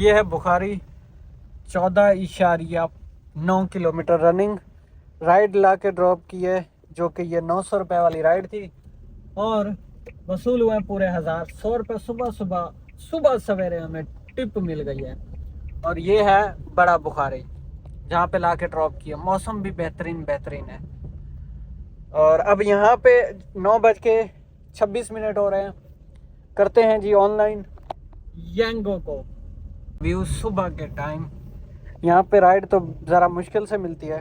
ये है Bukhari 14.9 kilometre running ride ला के ड्रॉप की है, जो कि ये 900 रुपये वाली राइड थी और वसूल हुए पूरे 1,000 रुपये। सुबह सवेरे हमें टिप मिल गई है। और ये है बड़ा बुखारी जहाँ पे ला के ड्रॉप किया। मौसम भी बेहतरीन है। और अब यहाँ पे 9:26 हो रहे हैं। करते हैं जी ऑनलाइन यांगो को। व्यू सुबह के टाइम यहाँ पे राइड तो ज़रा मुश्किल से मिलती है।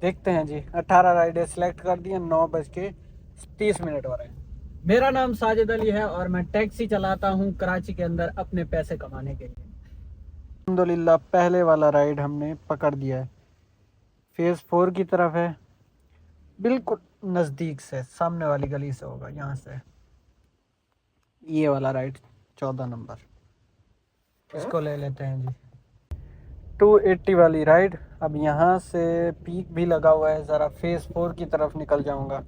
देखते हैं जी। 18 राइडें सिलेक्ट कर दी हैं। 9:30 हो रहे हैं। मेरा नाम साजिद अली है और मैं टैक्सी चलाता हूँ कराची के अंदर अपने पैसे कमाने के लिए। अल्हम्दुलिल्लाह पहले वाला राइड हमने पकड़ दिया है। फेज़ 4 की तरफ है, बिल्कुल नज़दीक से सामने वाली गली से होगा। यहाँ से ये वाला राइड 14 नंबर, इसको ले लेते हैं जी। 280 वाली राइड। अब यहाँ से पीक भी लगा हुआ है। ज़रा फेज़ 4 की तरफ निकल जाऊँगा।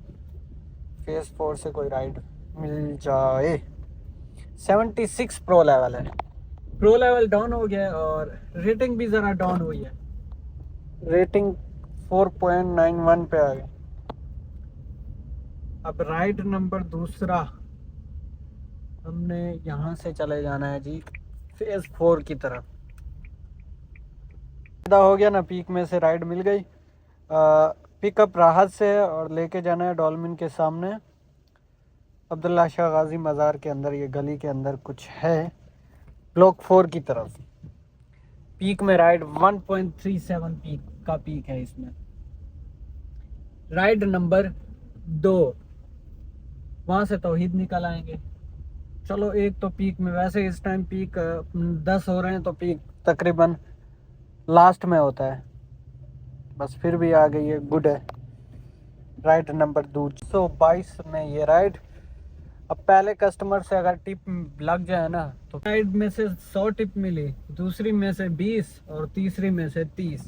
फेज़ 4 से कोई राइड मिल जाए। 76 प्रो लेवल है। प्रो लेवल डाउन हो गया है और रेटिंग भी ज़रा डाउन हुई है। रेटिंग 4.91 पे आ गई। अब राइड नंबर दूसरा हमने यहाँ से चले जाना है जी फेज़ 4 की तरफ। हो गया ना, पीक में से राइड मिल गई। पिकअप राहत से है और लेके जाना है डॉल्मिन के सामने अब्दुल्ला शाह गाजी मज़ार के अंदर। ये गली के अंदर कुछ है ब्लॉक 4 की तरफ। पीक में राइड 1.37 पीक का पीक है इसमें। राइड नंबर 2 वहाँ से तौहीद निकल आएंगे। चलो एक तो पीक में, वैसे इस टाइम पीक 10 हो रहे हैं तो पीक तकरीबन लास्ट में होता है, बस फिर भी आ गई है, गुड है। राइड नंबर 222 में ये राइड। अब पहले कस्टमर से अगर टिप लग जाए ना तो राइड में से 100 टिप मिली, दूसरी में से 20 और तीसरी में से 30।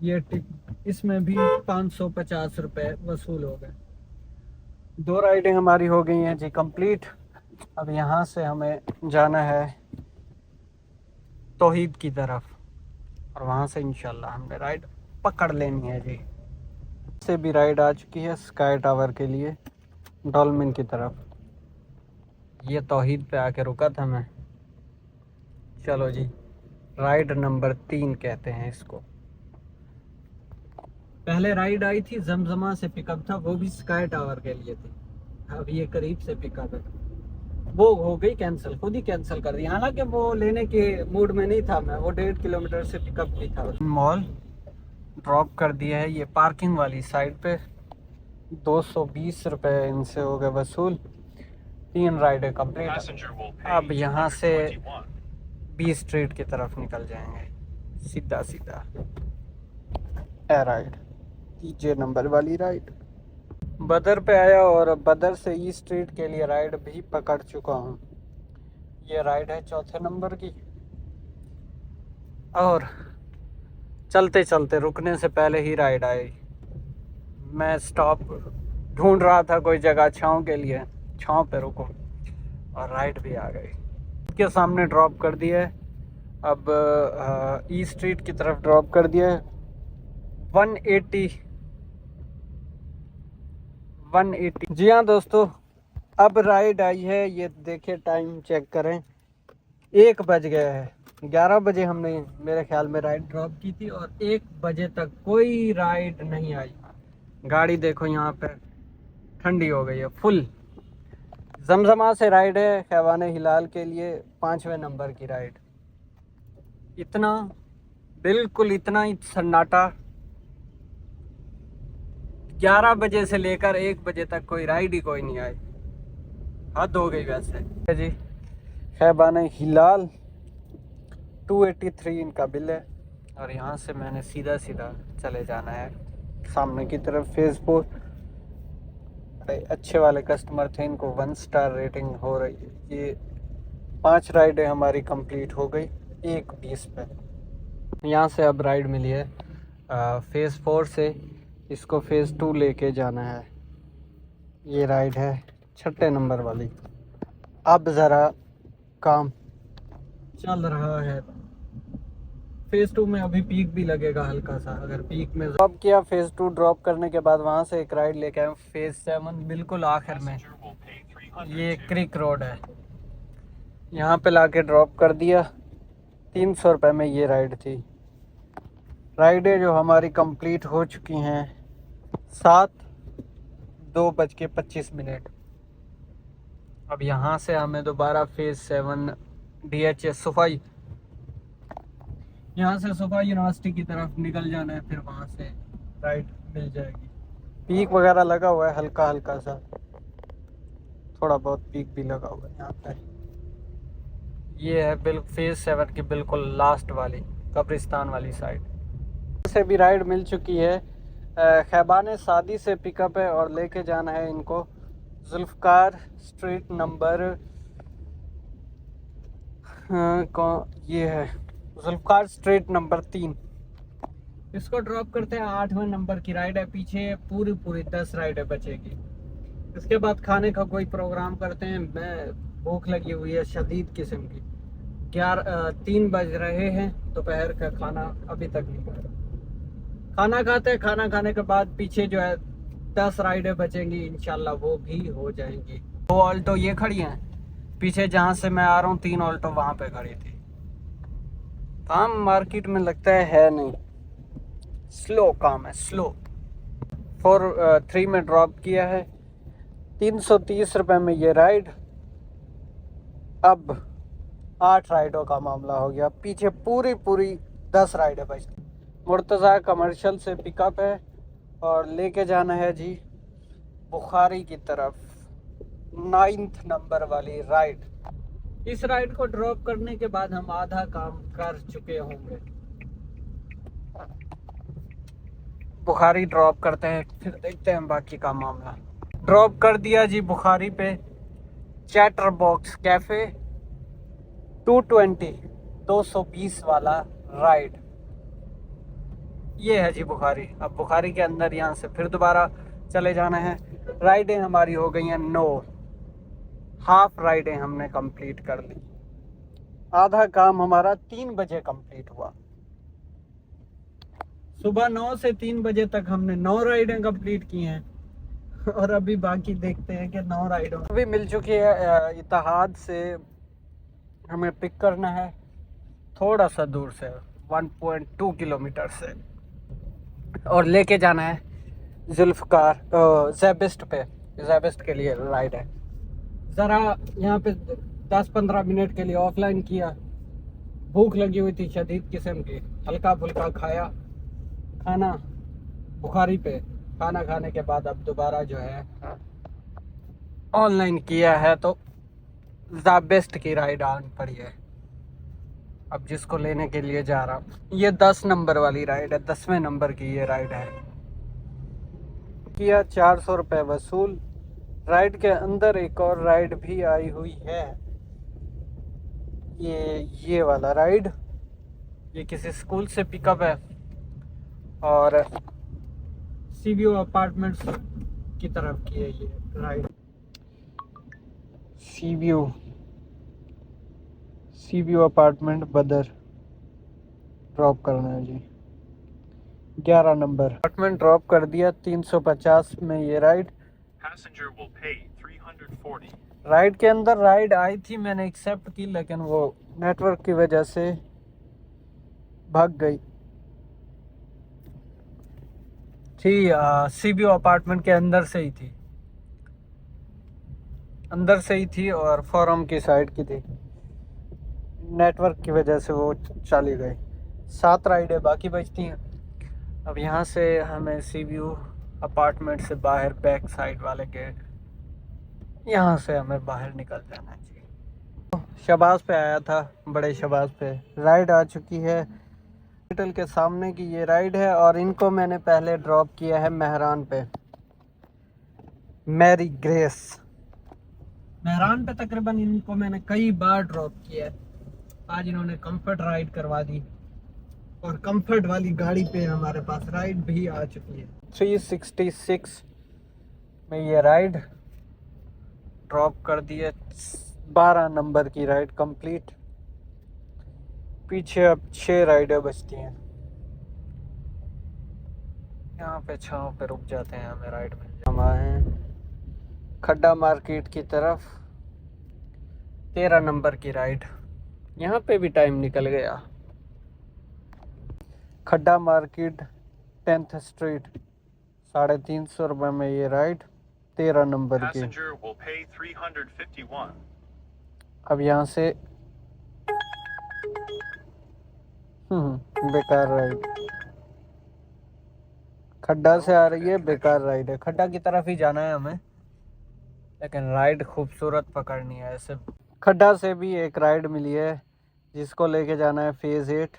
ये टिप, इसमें भी 550 रुपये वसूल हो गए। 2 राइडें हमारी हो गई हैं जी कंप्लीट। अब यहाँ से हमें जाना है तौहीद की तरफ और वहाँ से इंशाल्लाह हमने राइड पकड़ लेनी है जी। से भी राइड आ चुकी है स्काई टावर के लिए डॉल्मिन की तरफ। ये तौहीद पे आके रुका था मैं। चलो जी, राइड नंबर 3 कहते हैं इसको। पहले राइड आई थी जमजमा से पिकअप था, वो भी स्काई टावर के लिए थी। अब ये करीब से पिकअप है, वो हो गई कैंसिल, खुद ही कैंसिल कर दी। हालांकि वो लेने के मूड में नहीं था मैं, वो 1.5 किलोमीटर से पिकअप भी था। मॉल ड्रॉप कर दिया है ये पार्किंग वाली साइड पे। 220 रुपये इनसे हो गए वसूल। 3 राइडें कंप्लीट। अब यहाँ से बी स्ट्रीट की तरफ निकल जाएंगे सीधा राइड 3 नंबर वाली राइड। बदर पे आया और बदर से ई स्ट्रीट के लिए राइड भी पकड़ चुका हूँ। ये राइड है 4 नंबर की। और चलते चलते रुकने से पहले ही राइड आई। मैं स्टॉप ढूंढ रहा था कोई जगह छाँव के लिए, छाँव पे रुको और राइड भी आ गई। के सामने ड्रॉप कर दिया है। अब ई स्ट्रीट की तरफ ड्रॉप कर दिया है। 180। जी हाँ दोस्तों, अब राइड आई है। ये देखिए टाइम चेक करें, 1 बज गया है। 11 बजे हमने मेरे ख्याल में राइड ड्रॉप की थी और 1 बजे तक कोई राइड नहीं आई। गाड़ी देखो यहाँ पे ठंडी हो गई है फुल। जमजमा से राइड है खैवान हिलाल के लिए 5वें नंबर की राइड। इतना बिल्कुल इतना ही सन्नाटा। 11 बजे से लेकर 1 बजे तक कोई राइड ही कोई नहीं आई। हद हो गई वैसे जी। खैबान हिलाल 283 इनका बिल है और यहाँ से मैंने सीधा चले जाना है सामने की तरफ फेज़ 4। अच्छे वाले कस्टमर थे, इनको 1 स्टार रेटिंग हो रही है। ये 5 राइडें हमारी कंप्लीट हो गई 1:20 पे। यहाँ से अब राइड मिली है फेज़ 4 से। इसको फेज़ 2 लेके जाना है। ये राइड है 6 नंबर वाली। अब ज़रा काम चल रहा है। फेज 2 में अभी पीक भी लगेगा हल्का सा। अगर पीक में ड्रॉप किया, फेज 2 ड्रॉप करने के बाद वहाँ से एक राइड लेके आए फेज 7 बिल्कुल आखिर में। ये क्रिक रोड है, यहाँ पे लाके ड्रॉप कर दिया। 300 रुपये में ये राइड थी। राइडें जो हमारी कंप्लीट हो चुकी हैं 7:02:25। अब यहाँ से हमें दोबारा फेज 7 DHS सुफाई, यहाँ से सुफा यूनिवर्सिटी की तरफ निकल जाना है। फिर वहाँ से राइड मिल जाएगी। पीक वगैरह लगा हुआ है हल्का हल्का सा, थोड़ा बहुत पीक भी लगा हुआ है यहाँ पे। ये है बिल्कुल फेज 7 की बिल्कुल लास्ट वाली कब्रिस्तान वाली साइड से भी राइड मिल चुकी है। खैबान सादी से पिकअप है और लेके जाना है इनको जुल्फ़कार स्ट्रीट नंबर ये है जुल्फ़कार स्ट्रीट नंबर 3। इसको ड्रॉप करते हैं। 8वें नंबर की राइड है। पीछे पूरी 10 राइडें बचेगी। इसके बाद खाने का कोई प्रोग्राम करते हैं। मैं भूख लगी हुई है शदीद किस्म की। 3 बज रहे हैं, दोपहर का खाना अभी तक नहीं खाया। खाना खाते हैं, खाना खाने के बाद पीछे जो है 10 राइडें बचेंगी, इंशाल्लाह वो भी हो जाएंगी। 2 ऑल्टो ये खड़ी हैं पीछे, जहाँ से मैं आ रहा हूँ 3 ऑल्टो वहाँ पे खड़ी थी। काम मार्केट में लगता है नहीं, स्लो काम है, स्लो। 3 में ड्रॉप किया है। 330 रुपये में ये राइड। अब 8 राइडों का मामला हो गया। पीछे पूरी 10 राइडें बचती। मुर्तज़ा कमर्शियल से पिकअप है और लेके जाना है जी बुखारी की तरफ 9th नंबर वाली राइड। इस राइड को ड्रॉप करने के बाद हम आधा काम कर चुके होंगे। बुखारी ड्रॉप करते हैं, फिर देखते हैं बाकी का मामला। ड्रॉप कर दिया जी बुखारी पे। चैटर बॉक्स कैफ़े 220 वाला राइड। ये है जी बुखारी। अब बुखारी के अंदर यहाँ से फिर दोबारा चले जाना है। राइडें हमारी हो गई हैं 9। हाफ राइडें हमने कंप्लीट कर ली। आधा काम हमारा 3 बजे कंप्लीट हुआ। सुबह 9 से 3 बजे तक हमने 9 राइडें कंप्लीट की हैं और अभी बाकी देखते हैं कि 9 राइडों अभी मिल चुकी है। इत्तेहाद से हमें पिक करना है थोड़ा सा दूर से 1.2 किलोमीटर से और लेके जाना है जुल्फ़कार ज़ेबिस्ट पे। ज़ेबिस्ट के लिए राइड है। ज़रा यहाँ पे 10-15 मिनट के लिए ऑफलाइन किया। भूख लगी हुई थी शदीद किस्म की। हल्का फुल्का खाया खाना बुखारी पे। खाना खाने के बाद अब दोबारा जो है ऑनलाइन किया है तो ज़ेबिस्ट की राइड आन पड़ी है। अब जिसको लेने के लिए जा रहा हूँ। ये 10 नंबर वाली राइड है, 10वें नंबर की ये राइड है। किया 400 रुपये वसूल। राइड के अंदर एक और राइड भी आई हुई है। ये वाला राइड, ये किसी स्कूल से पिकअप है और सीवीओ अपार्टमेंट्स की तरफ की है ये राइड। सीवीओ अपार्टमेंट बदर ड्रॉप करना है जी। 11 नंबर अपार्टमेंट ड्रॉप कर दिया। 350 में ये राइड। राइड के अंदर राइड आई थी, मैंने एक्सेप्ट की, लेकिन वो नेटवर्क की वजह से भाग गई थी। सीबीओ अपार्टमेंट के अंदर से ही थी और फोरम की साइड की थी। नेटवर्क की वजह से वो चली गई। 7 राइडें बाकी बचती हैं। अब यहाँ से हमें सीबीओ अपार्टमेंट से बाहर बैक साइड वाले गेट, यहाँ से हमें बाहर निकल जाना है जी। शबाज पे आया था, बड़े शबाज पे राइड आ चुकी है। हॉस्पिटल के सामने की ये राइड है और इनको मैंने पहले ड्रॉप किया है मेहरान पे, मैरी ग्रेस मेहरान पे। तकरीबन इनको मैंने कई बार ड्रॉप किया है। आज इन्होंने कंफर्ट राइड करवा दी और कंफर्ट वाली गाड़ी पे हमारे पास राइड भी आ चुकी है। 366 में ये राइड ड्रॉप कर दी है। 12 नंबर की राइड कंप्लीट। पीछे अब 6 राइडें बचती हैं। यहाँ पे छाँव पे रुक जाते हैं, हमें राइड मिल जाए। हम आए हैं खड्डा मार्केट की तरफ, 13 नंबर की राइड। यहाँ पे भी टाइम निकल गया। खड्डा मार्केट 10th स्ट्रीट, 350 रुपये में ये राइड, 13 नंबर की। अब यहाँ से बेकार राइड, खड्डा से आ रही है, बेकार राइड है। खड्डा की तरफ ही जाना है हमें, लेकिन राइड खूबसूरत पकड़नी है। ऐसे खड्डा से भी एक राइड मिली है जिसको लेके जाना है फेज़ 8,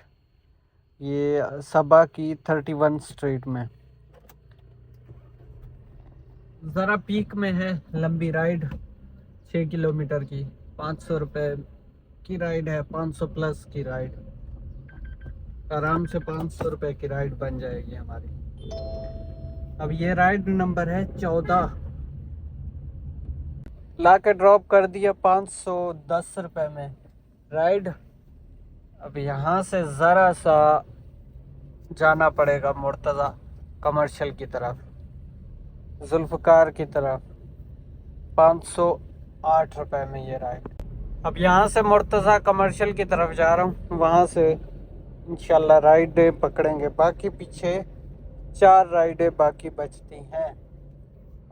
ये सबा की 31 स्ट्रीट में। ज़रा पीक में है, लंबी राइड 6 किलोमीटर की, 500 रुपये की राइड है, 500 प्लस की राइड, आराम से 500 रुपये की राइड बन जाएगी हमारी। अब ये राइड नंबर है 14, ला के ड्रॉप कर दिया 510 रुपये में राइड। अब यहाँ से ज़रा सा जाना पड़ेगा मुर्तज़ा कमर्शियल की तरफ, जुल्फ़कार की तरफ, 508 रुपये में ये राइड। अब यहाँ से मुर्तज़ा कमर्शियल की तरफ जा रहा हूँ, वहाँ से इंशाल्लाह राइडें पकड़ेंगे। बाकी पीछे 4 राइडें बाकी बचती हैं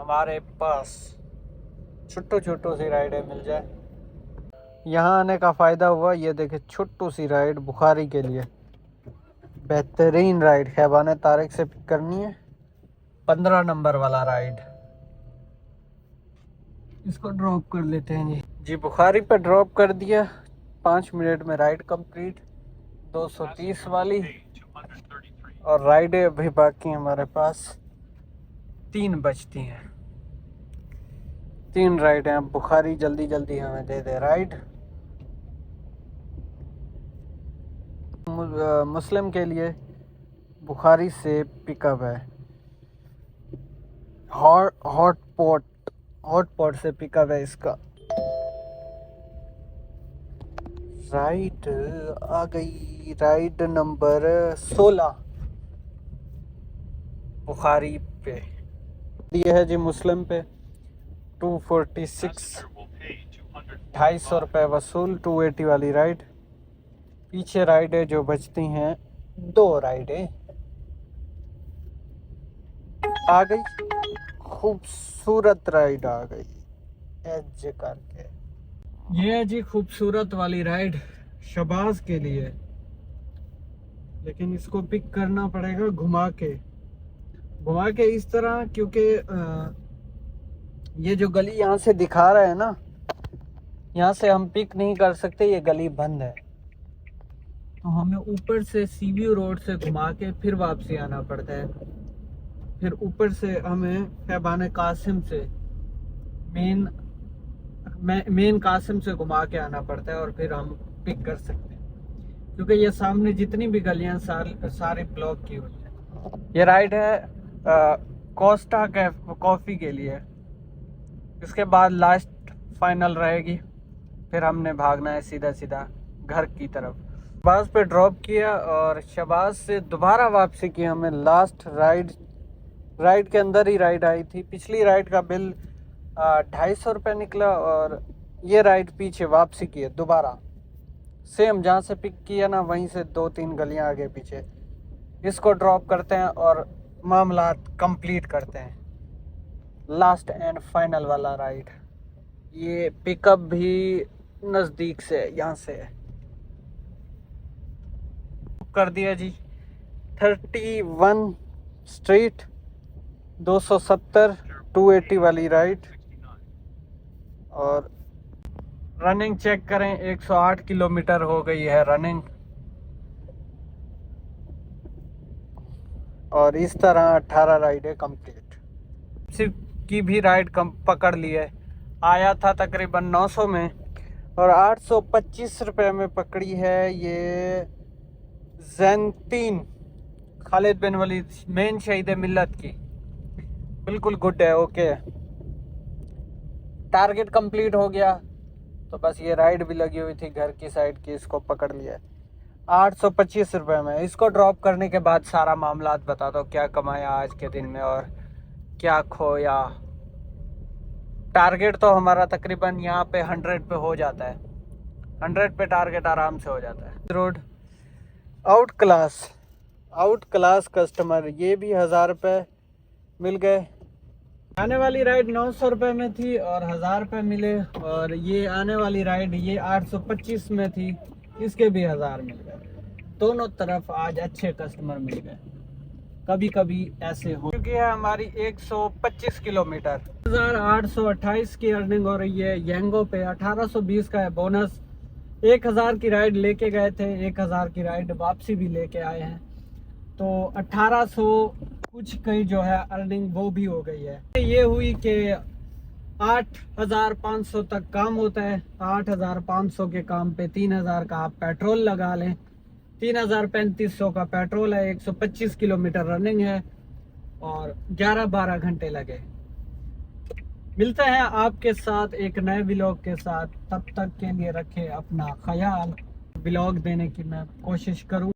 हमारे पास, छोटो छोटो सी राइडें मिल जाए। यहाँ आने का फ़ायदा हुआ, ये देखे छोटू सी राइड बुखारी के लिए, बेहतरीन राइड। खैबान तारिक से पिक करनी है, 15 नंबर वाला राइड। इसको ड्रॉप कर लेते हैं जी। बुखारी पे ड्रॉप कर दिया, 5 मिनट में राइड कंप्लीट, 230 वाली। और राइडें अभी बाकी हमारे पास 3 बचती हैं, 3 राइड हैं। बुखारी जल्दी जल्दी हमें दे दे राइड। मुस्लिम के लिए बुखारी से पिकअप है, हॉट पॉट से पिकअप है इसका। राइड आ गई, राइड नंबर 16 बुखारी पे। ये है जी मुस्लिम पे 246, 250 रुपये वसूल, 280 वाली राइड। पीछे राइडें जो बचती हैं, 2 राइडें आ गई, खूबसूरत राइड आ गई एज करके। ये है जी खूबसूरत वाली राइड शबाज के लिए, लेकिन इसको पिक करना पड़ेगा घुमा के इस तरह, क्योंकि ये जो गली यहाँ से दिखा रहा है ना, यहाँ से हम पिक नहीं कर सकते, ये गली बंद है। तो हमें ऊपर से सीव्यू रोड से घुमा के फिर वापसी आना पड़ता है। फिर ऊपर से हमें खैबान कासिम से मेन कासिम से घुमा के आना पड़ता है, और फिर हम पिक कर सकते हैं, क्योंकि ये सामने जितनी भी गलियां सारी ब्लॉक की हुई है। ये राइड है कोस्टा कॉफ़ी के लिए, इसके बाद लास्ट फाइनल रहेगी, फिर हमने भागना है सीधा सीधा घर की तरफ। शबाज पे ड्रॉप किया और शबाज से दोबारा वापसी की हमें। लास्ट राइड के अंदर ही राइड आई थी। पिछली राइड का बिल 250 रुपये निकला, और ये राइड पीछे वापसी की है दोबारा, सेम जहाँ से पिक किया ना वहीं से 2-3 गलियाँ आगे पीछे। इसको ड्रॉप करते हैं और मामलात कंप्लीट करते हैं। लास्ट एंड फाइनल वाला राइड, ये पिकअप भी नज़दीक से यहाँ से कर दिया जी। 31 स्ट्रीट 270, 280 वाली राइड। और रनिंग चेक करें, 108 किलोमीटर हो गई है रनिंग। और इस तरह 18 राइडें कंप्लीट। सिर्फ की भी राइड पकड़ ली है, आया था तकरीबन 900 में, और 825 रुपये में पकड़ी है ये ज़ैनतीन खालिद बिन वलीद, मेन शहीद मिल्लत की। बिल्कुल गुड है, ओके। टारगेट कंप्लीट हो गया, तो बस ये राइड भी लगी हुई थी घर की साइड की, इसको पकड़ लिया। 825 रुपये में। इसको ड्रॉप करने के बाद सारा मामला बता दो, क्या कमाया आज के दिन में और क्या खोया। टारगेट तो हमारा तकरीबन यहाँ पे 100 पे हो जाता है, 100 पे टारगेट आराम से हो जाता है। रोड आउट क्लास कस्टमर, ये भी 1000 रुपये मिल गए। आने वाली राइड 900 रुपये में थी और 1000 रुपये मिले, और ये आने वाली राइड ये 825 में थी, इसके भी 1000 मिल गए। दोनों तरफ आज अच्छे कस्टमर मिल गए। कभी कभी ऐसे हो चुकी है हमारी 125 किलोमीटर, 1828 की अर्निंग हो रही है। येंगो पे 1820 का है बोनस। 1000 की राइड लेके गए थे, 1000 की राइड वापसी भी लेके आए हैं, तो 1800 कुछ कहीं जो है अर्निंग वो भी हो गई है। ये हुई कि 8500 तक काम होता है। 8500 के काम पे 3000 का आप पेट्रोल लगा लें, 3500 का पेट्रोल है, 125 किलोमीटर रनिंग है और 11-12 घंटे लगे। मिलते हैं आपके साथ एक नए व्लॉग के साथ, तब तक के लिए रखें अपना ख्याल। व्लॉग देने की मैं कोशिश करूँ।